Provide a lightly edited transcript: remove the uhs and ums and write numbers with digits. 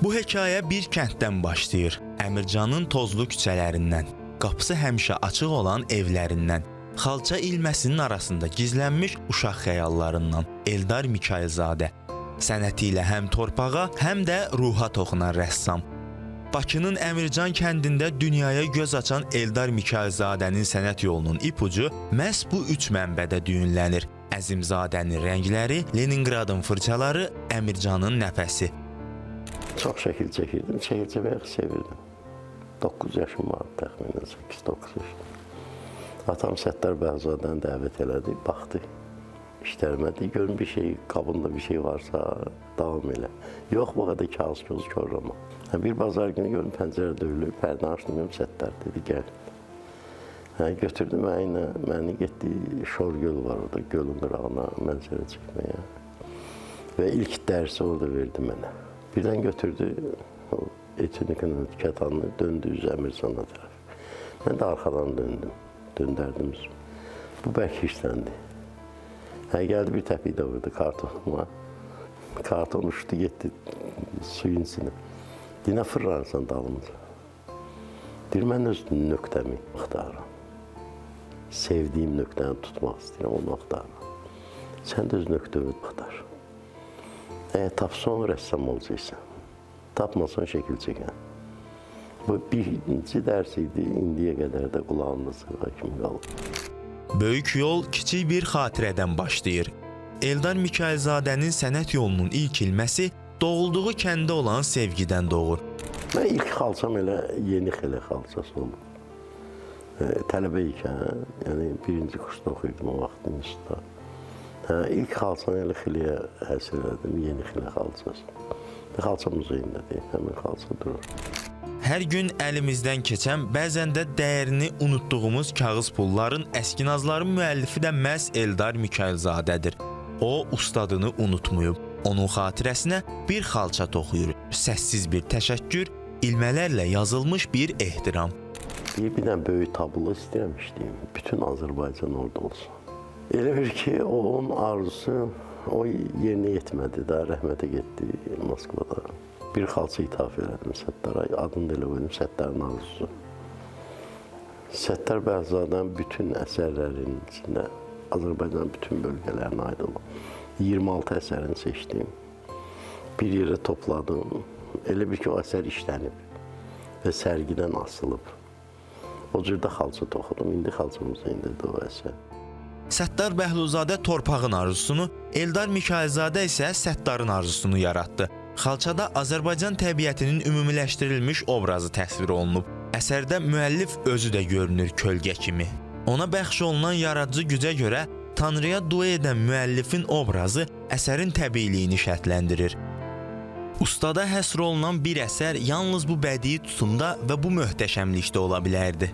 Bu hekayə bir kənddən başlayır. Əmircanın tozlu küçələrindən, qapısı həmişə açıq olan evlərindən, xalça ilməsinin arasında gizlənmiş uşaq xəyallarından Eldar Mikayılzadə. Sənəti ilə həm torpağa, həm də ruha toxunan rəssam. Bakının Əmircan kəndində dünyaya göz açan Eldar Mikayılzadənin sənət yolunun ipucu məhz bu üç mənbədə düyünlənir. Əzimzadənin rəngləri, Leningradın fırçaları, Əmircanın nəfəsi. Çox şəkil çəkirdim, şəkil çəkməyi sevirdim. 9 yaşım vardı, təxminən 8-9 yaşım. Atam Səttar Bəhzadəni dəvət elədi, baxdı. İşlərmədi, görün bir şey, qabında bir şey varsa davam elə. Yox, bu qədər kağız göz körrama. Bir bazar günü görün pəncərə döyülür, pərdən açdım, görüm Səttar dedi, gəl. Götürdü məni getdi, Şor göl var orada, gölün qırağına mənzərə çəkməyə. Və ilk dərsi orada verdi mənə. Birdən götürdü, Etünikinin kətanını döndü üzü Əmircana tərəf. Mən də arxadan döndərdim üzüm. Bu bəlkə işləndi. Gəldi bir təpiyi də vurdu kartonuma. Karton uçdu, getdi suyun içine. Dinə fırlanırsan dalımıza. Deyir, mən öz nöqtəmi axtarıram. Sevdiyim nöqtəni tutmaq istəyirəm, onu axtarıram. Sən də öz nöqtəni axtar. Tapsan rəssam olacaqsan. Tapmasan şəkil çəkən. Bu birinci dərs idi, indiyə qədər də qulağımda sığır kimi qalıb. Böyük yol kiçik bir xatirədən başlayır. Eldar Mikayılzadənin sənət yolunun ilk ilməsi doğulduğu kəndə olan sevgidən doğur. Mən ilk xalçam elə yeni xelə xalçası oldu. Tələbə ikən, yəni birinci kursda oxuyordum o vaxt institutda. İlk xalçanı elə xiləyə həsr elədim, yeni xilə xalçası. Xalça muzeyindədir, həmin xalça durur. Hər gün əlimizdən keçən, bəzən də dəyərini unutduğumuz kağız pulların, əskinazların müəllifi də məhz Eldar Mikayılzadədir. O, ustadını unutmayıb. Onun xatirəsinə bir xalça toxuyur. Səssiz bir təşəkkür, ilmələrlə yazılmış bir ehtiram. Bir dənə böyük tablo istəyirəm işləyim. Bütün Azərbaycan orada olsun. Elə bir ki, onun arzusu o yerinə yetmədi də, rəhmətə getdi Moskvada. Bir xalça ithaf elədim Səttara, adını da elə qoydum, Səttarın arzusu. Səttar Bəhzadənin bütün əsərlərinin içində Azərbaycanın bütün bölgələrinə aid olan 26 əsərini seçdim. Bir yerə topladım. Elə bir ki, o əsər işlənib və sərgidən asılıb. O cürdə xalça toxudum, indi xalça muzeyindədir o əsər. Səttar Bəhluzadə torpağın arzusunu, Eldar Mikayılzadə isə Səttarın arzusunu yaratdı. Xalçada Azərbaycan təbiətinin ümumiləşdirilmiş obrazı təsvir olunub. Əsərdə müəllif özü də görünür kölgə kimi. Ona bəxş olunan yaradıcı gücə görə Tanrıya dua edən müəllifin obrazı əsərin təbiiliyini şərtləndirir. Ustada həsr olunan bir əsər yalnız bu bədii tutumda və bu möhtəşəmlikdə ola bilərdi.